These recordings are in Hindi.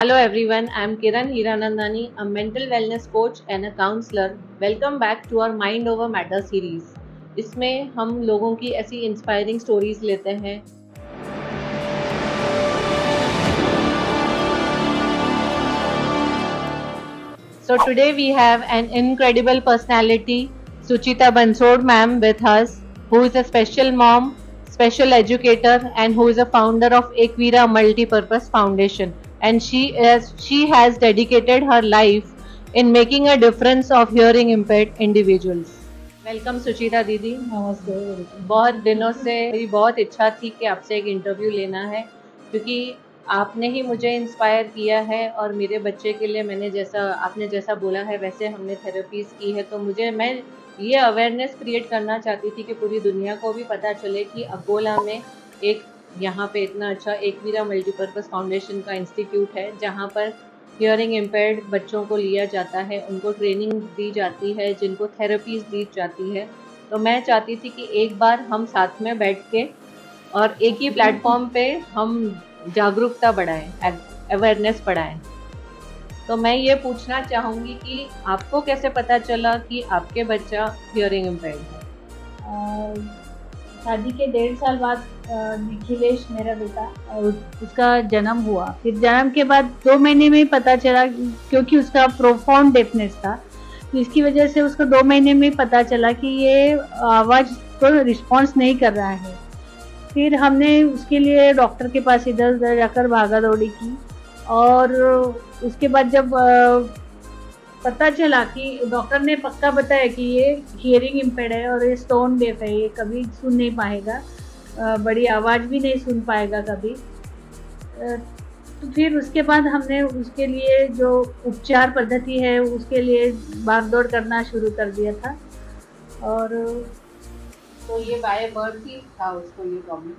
Hello everyone, I am Kiran Hiranandani, a mental wellness coach and a counselor. Welcome back to our Mind Over Matter series. इसमें हम लोगों की ऐसी इंस्पायरिंग स्टोरीज लेते हैं। So today we have an incredible personality, Suchita Bansod ma'am with us, who is a special mom, special educator, and who is a founder of Equira Multipurpose Foundation. And she has dedicated her life in making a difference of hearing impaired individuals. Welcome Suchita दीदी। नमस्ते। बहुत दिनों से मेरी बहुत इच्छा थी कि आपसे एक इंटरव्यू लेना है, क्योंकि आपने ही मुझे इंस्पायर किया है और मेरे बच्चे के लिए आपने जैसा बोला है वैसे हमने थेरेपीज़ की है। तो मैं ये अवेयरनेस क्रिएट करना चाहती थी कि पूरी दुनिया को भी पता चले कि अकोला में एक यहाँ पे इतना अच्छा एकवीरा मल्टीपर्पज़ फाउंडेशन का इंस्टीट्यूट है, जहाँ पर हियरिंग इम्पेयर्ड बच्चों को लिया जाता है, उनको ट्रेनिंग दी जाती है, जिनको थेरेपीज़ दी जाती है। तो मैं चाहती थी कि एक बार हम साथ में बैठ के और एक ही प्लेटफॉर्म पे हम जागरूकता बढ़ाएं, अवेयरनेस बढ़ाएं। तो मैं ये पूछना चाहूँगी कि आपको कैसे पता चला कि आपके बच्चा हियरिंग इम्पेयर्ड है? शादी के 1.5 साल बाद निखिलेश मेरा बेटा उसका जन्म हुआ। फिर जन्म के बाद 2 महीने में ही पता चला, क्योंकि उसका प्रोफाउंड डेफनेस था, तो इसकी वजह से उसको 2 महीने में ही पता चला कि ये आवाज़ को रिस्पॉन्स नहीं कर रहा है। फिर हमने उसके लिए डॉक्टर के पास इधर उधर जाकर भागा दौड़ी की, और उसके बाद जब पता चला कि डॉक्टर ने पक्का बताया कि ये हियरिंग इम्पेयर्ड है और ये स्टोन डेफ है, ये कभी सुन नहीं पाएगा, बड़ी आवाज़ भी नहीं सुन पाएगा कभी। तो फिर उसके बाद हमने उसके लिए जो उपचार पद्धति है उसके लिए भागदौड़ करना शुरू कर दिया था। और तो ये बाय बर्थ ही था उसको ये प्रॉब्लम?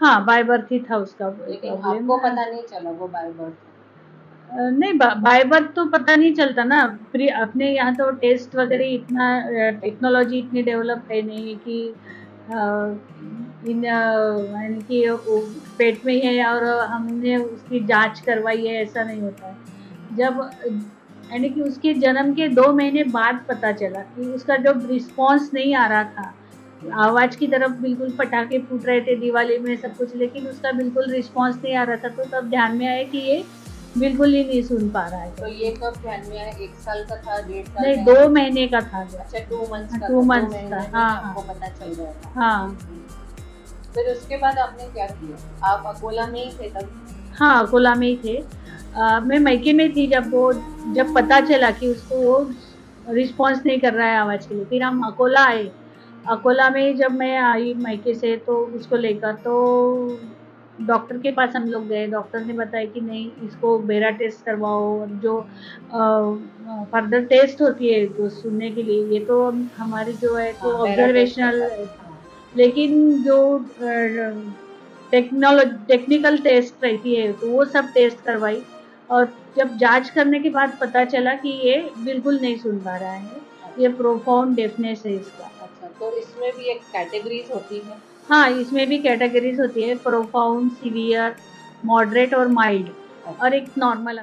हाँ, बाय बर्थ ही था उसका। लेकिन आपको पता नहीं चला वो बाय बर्थ? नहीं, बाय बर्थ तो पता नहीं चलता ना। अपने यहाँ तो टेस्ट वगैरह इतना टेक्नोलॉजी इतनी डेवलप है नहीं कि यानी कि पेट में है और हमने उसकी जांच करवाई है, ऐसा नहीं होता है। जब यानी कि उसके जन्म के 2 महीने बाद पता चला कि उसका जो रिस्पॉन्स नहीं आ रहा था, आवाज़ की तरफ बिल्कुल पटाखे फूट रहे थे दिवाली में सब कुछ, लेकिन उसका बिल्कुल रिस्पॉन्स नहीं आ रहा था। तो तब ध्यान में आया कि ये बिल्कुल ही नहीं सुन पा रहा है। तो ये कब ध्यान में आया? 1 साल का था, 1.5 साल? नहीं, 2 महीने का था। अच्छा, 2 मंथ्स का? 2 मंथ्स का। हाँ, आपको पता चल गया था? हाँ। फिर उसके बाद आपने क्या किया? आप अकोला में ही थे तब? हाँ, अकोला में ही थे। मैं मायके में थी जब पता चला कि उसको वो रिस्पॉन्स नहीं कर रहा है आवाज़ के लिए। फिर हम अकोला आए। अकोला में जब मैं आई मायके से तो उसको लेकर तो डॉक्टर के पास हम लोग गए। डॉक्टर ने बताया कि नहीं, इसको बेरा टेस्ट करवाओ, और जो फर्दर टेस्ट होती है तो सुनने के लिए, ये तो हमारी जो है तो ऑब्जर्वेशनल, लेकिन जो टेक्निकल टेस्ट रहती है तो वो सब टेस्ट करवाई, और जब जांच करने के बाद पता चला कि ये बिल्कुल नहीं सुन पा रहा है, ये प्रोफाउंड डेफनेस है इसका। अच्छा, तो इसमें भी एक कैटेगरीज होती है? हाँ, इसमें भी कैटेगरीज होती है, प्रोफाउंड, सीवियर, मॉडरेट और माइल्ड, और एक नॉर्मल।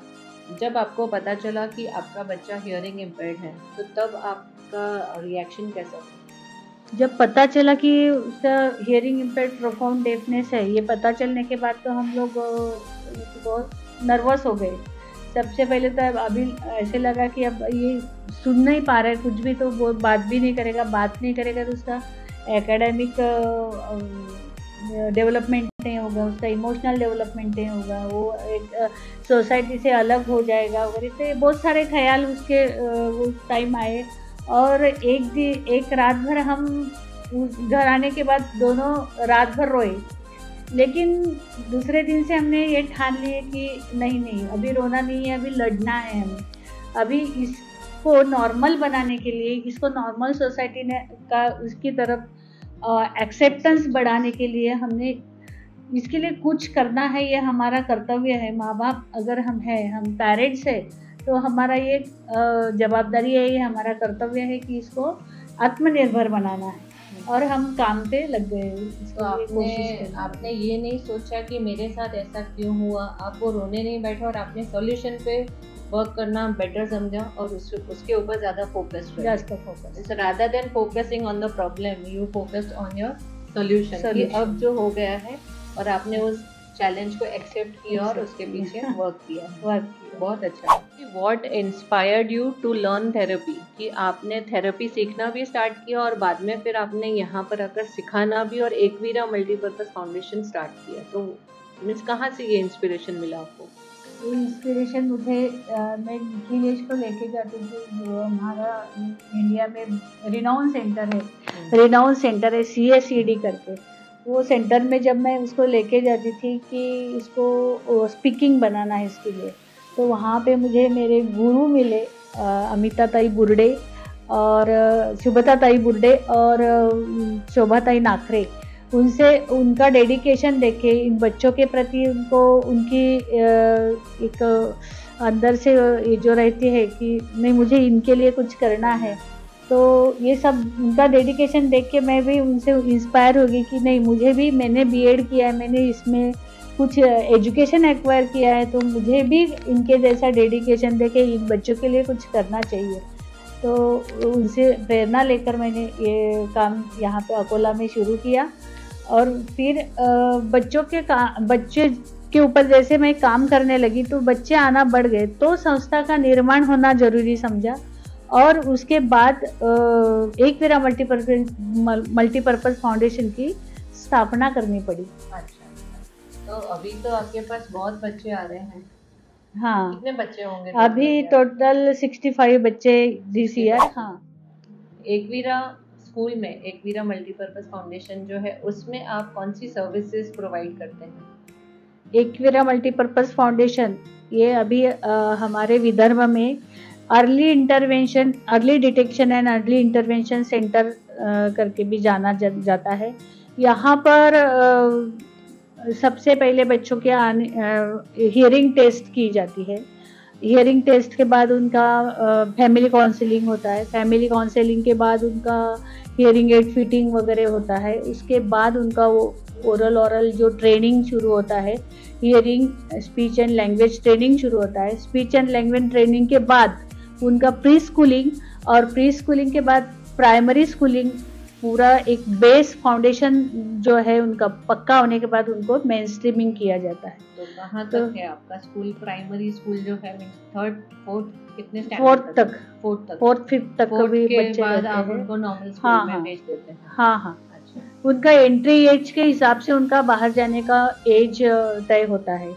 जब आपको पता चला कि आपका बच्चा हियरिंग इम्पेयर्ड है तो तब आपका रिएक्शन कैसा था? जब पता चला कि उसका हियरिंग इम्पेयर्ड प्रोफाउंड डेफनेस है, ये पता चलने के बाद तो हम लोग बहुत नर्वस हो गए। सबसे पहले तो अभी ऐसे लगा कि अब ये सुन नहीं पा रहा है कुछ भी, तो वो बात नहीं करेगा तो उसका एकेडमिक डेवलपमेंट नहीं होगा, उसका इमोशनल डेवलपमेंट नहीं होगा, वो एक सोसाइटी से अलग हो जाएगा वगैरह। तो बहुत सारे ख्याल उसके उस टाइम आए। और एक रात भर हम घर आने के बाद दोनों रात भर रोए, लेकिन दूसरे दिन से हमने ये ठान लिए कि नहीं, अभी रोना नहीं है, अभी लड़ना है हमें। अभी इसको नॉर्मल बनाने के लिए, इसको नॉर्मल सोसाइटी ने का उसकी तरफ एक्सेप्टेंस बढ़ाने के लिए हमने इसके लिए कुछ करना है। ये हमारा कर्तव्य है। माँ बाप अगर हम पेरेंट्स है तो हमारा ये जवाबदारी है, ये हमारा कर्तव्य है कि इसको आत्मनिर्भर बनाना है। और हम काम पे लग गए। तो आपने ये नहीं सोचा कि मेरे साथ ऐसा क्यों हुआ, आप वो रोने नहीं बैठे और आपने सॉल्यूशन पे वर्क करना बेटर समझा और उसके ऊपर ज़्यादा focus rather than focusing on the problem, you focused on your solution कि अब जो हो गया है, और आपने उस चैलेंज को एक्सेप्ट किया और उसके पीछे वर्क किया। बहुत अच्छा। What inspired you to learn therapy? कि आपने थेरेपी सीखना भी स्टार्ट किया और बाद में फिर आपने यहाँ पर आकर सिखाना भी और एकवीरा मल्टीपर्पज फाउंडेशन स्टार्ट किया, तो मीन्स कहाँ से ये इंस्पिरेशन मिला आपको? इंस्पिरेशन मुझे मैं निखिलेश को लेके जाती थी, जो हमारा इंडिया में रिनाउंड सेंटर है CSED करके। वो सेंटर में जब मैं उसको लेके जाती थी कि इसको स्पीकिंग बनाना है इसके लिए, तो वहाँ पे मुझे मेरे गुरु मिले, अमिता ताई बुर्डे और शुभता ताई बुर्डे और शोभा ताई नाखरे। उनसे उनका डेडिकेशन देखे इन बच्चों के प्रति, उनको उनकी एक अंदर से ये जो रहती है कि नहीं मुझे इनके लिए कुछ करना है, तो ये सब उनका डेडिकेशन देख के मैं भी उनसे इंस्पायर हो गई कि नहीं मुझे भी, मैंने बीएड किया है, मैंने इसमें कुछ एजुकेशन एक्वायर किया है, तो मुझे भी इनके जैसा डेडिकेशन देके इन बच्चों के लिए कुछ करना चाहिए। तो उनसे प्रेरणा लेकर मैंने ये काम यहाँ पे अकोला में शुरू किया और फिर बच्चे के ऊपर जैसे मैं काम करने लगी तो बच्चे आना बढ़ गए, तो संस्था का निर्माण होना जरूरी समझा और उसके बाद एकवीरा मल्टीपर्पज फाउंडेशन की स्थापना करनी पड़ी। अच्छा, तो अभी तो आपके पास बहुत बच्चे आ रहे हैं। हाँ, कितने बच्चे होंगे? अभी टोटल 65 बच्चे दिस ईयर। हाँ, एकवीरा स्कूल में एकवीरा मल्टीपर्पज फाउंडेशन जो है उसमें आप कौन सी सर्विसेज प्रोवाइड करते हैं? एकवीरा मल्टीपर्पज फाउंडेशन ये अभी हमारे विदर्भ में early detection and early intervention centre करके भी जाना जाता है। यहाँ पर सबसे पहले बच्चों के हियरिंग टेस्ट की जाती है। हियरिंग टेस्ट के बाद उनका फैमिली काउंसलिंग होता है। फैमिली काउंसलिंग के बाद उनका हियरिंग एड फिटिंग वगैरह होता है। उसके बाद उनका वो ओरल जो ट्रेनिंग शुरू होता है, hearing speech and language training शुरू होता है। स्पीच एंड लैंग्वेज ट्रेनिंग के बाद उनका प्री स्कूलिंग और प्री स्कूलिंग के बाद प्राइमरी स्कूलिंग, पूरा एक बेस फाउंडेशन जो है उनका पक्का होने के बाद उनको मेन स्ट्रीमिंग किया जाता है। तो कहाँ तक है आपका स्कूल? प्राइमरी स्कूल जो है थर्ड फोर्थ कितने फोर्थ तक, फोर्थ फिफ्थ तक भी बच्चे बाद आप उनको नॉर्मल स्कूल में भेज देते हैं? हाँ। अच्छा। उनका एंट्री एज के हिसाब से उनका बाहर जाने का एज तय होता है।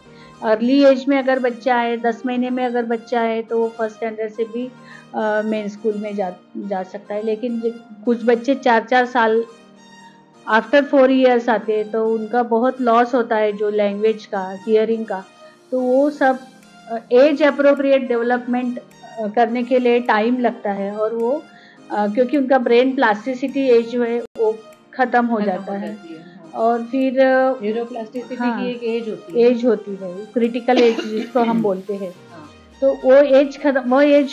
अर्ली एज में अगर बच्चा है, 10 महीने में अगर बच्चा है तो वो फर्स्ट स्टैंडर्ड से भी मेन स्कूल में जा सकता है। लेकिन कुछ बच्चे 4 साल आफ्टर 4 इयर्स आते हैं तो उनका बहुत लॉस होता है, जो लैंग्वेज का, हियरिंग का। तो वो सब एज अप्रोप्रिएट डेवलपमेंट करने के लिए टाइम लगता है और वो क्योंकि उनका ब्रेन प्लास्टिसिटी एज जो है वो खत्म हो जाता है। और फिर न्यूरोप्लास्टिसिटी की एक एज होती है, क्रिटिकल एज जिसको हम बोलते हैं। तो वो एज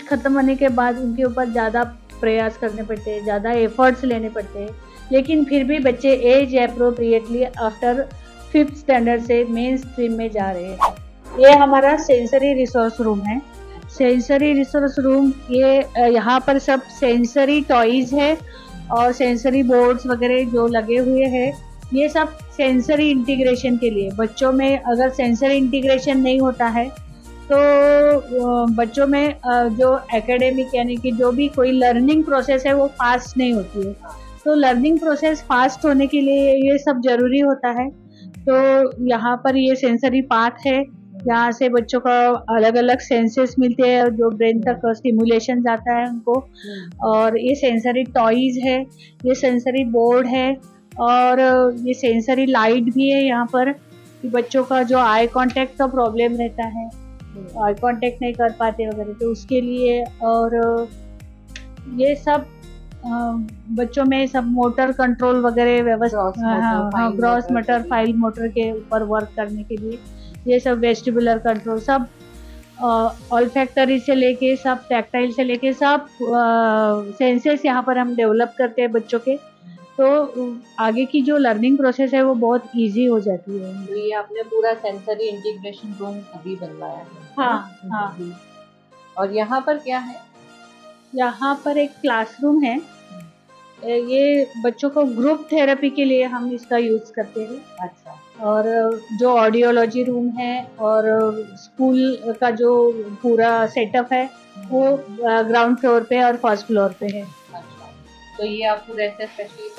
खत्म होने के बाद उनके ऊपर ज़्यादा प्रयास करने पड़ते हैं, ज़्यादा एफर्ट्स लेने पड़ते हैं। लेकिन फिर भी बच्चे age appropriately after 5th standard से मेन स्ट्रीम में जा रहे हैं। ये हमारा सेंसरी रिसोर्स रूम है। सेंसरी रिसोर्स रूम ये यहाँ पर सब सेंसरी टॉयज है और सेंसरी बोर्ड्स वगैरह जो लगे हुए हैं, ये सब सेंसरी इंटीग्रेशन के लिए। बच्चों में अगर सेंसरी इंटीग्रेशन नहीं होता है तो बच्चों में जो एकेडमिक यानी कि जो भी कोई लर्निंग प्रोसेस है वो फास्ट नहीं होती है। तो लर्निंग प्रोसेस फास्ट होने के लिए ये सब जरूरी होता है। तो यहाँ पर ये सेंसरी पाथ है, यहाँ से बच्चों का अलग अलग सेंसेस मिलते हैं जो ब्रेन तक स्टिमुलेशन जाता है उनको। और ये सेंसरी टॉयज है, ये सेंसरी बोर्ड है और ये सेंसरी लाइट भी है यहाँ पर। बच्चों का जो आई कांटेक्ट का प्रॉब्लम रहता है, आई कांटेक्ट नहीं कर पाते वगैरह, तो उसके लिए। और ये सब बच्चों में सब मोटर कंट्रोल वगैरह व्यवस्था, ग्रॉस मोटर फाइल मोटर के ऊपर वर्क करने के लिए ये सब वेस्टिबुलर कंट्रोल, सब ऑल्फैक्टरी से लेके सब टैक्टाइल से लेके सब सेंसेस यहाँ पर हम डेवलप करते हैं बच्चों के। तो आगे की जो लर्निंग प्रोसेस है वो बहुत इजी हो जाती है। तो ये आपने पूरा सेंसरी इंटीग्रेशन रूम अभी बनवाया है? हाँ हाँ। और यहाँ पर क्या है? यहाँ पर एक क्लासरूम है, ये बच्चों को ग्रुप थेरेपी के लिए हम इसका यूज करते हैं। अच्छा। और जो ऑडियोलॉजी रूम है और स्कूल का जो पूरा सेटअप है वो ग्राउंड फ्लोर पे और फर्स्ट फ्लोर पे है। अच्छा, तो ये आप पूरे ऐसे स्पेशली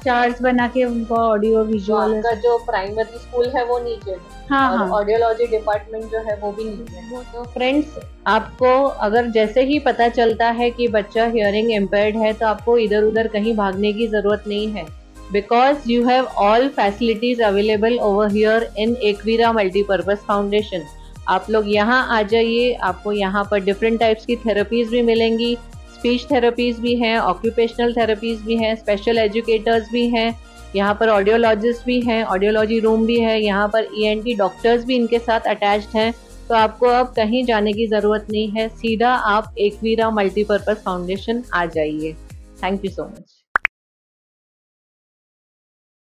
चार्ट्स बना के उनको ऑडियो विजुअल। आपका जो प्राइमरी स्कूल है वो नीचे है। हाँ, और हाँ। ऑडियोलॉजी डिपार्टमेंट जो है वो भी नीचे है। तो फ्रेंड्स, आपको अगर जैसे ही पता चलता है कि बच्चा हियरिंग इम्पेयर्ड है तो आपको इधर उधर कहीं भागने की जरूरत नहीं है, because you have all facilities available over here in Ekvira multipurpose foundation. आप लोग यहाँ आ जाइए, आपको यहाँ पर डिफरेंट टाइप्स की थेरेपीज भी मिलेंगी। स्पीच थेरेपीज भी हैं, ऑक्यूपेशनल थेरेपीज भी हैं, स्पेशल एजुकेटर्स भी हैं, यहाँ पर ऑडियोलॉजिस्ट भी हैं, ऑडियोलॉजी रूम भी है, यहाँ पर ENT डॉक्टर्स भी इनके साथ अटैच्ड हैं। तो आपको अब कहीं जाने की ज़रूरत नहीं है, सीधा आप एकवीरा मल्टीपर्पज़ फाउंडेशन आ जाइए। Thank you so much.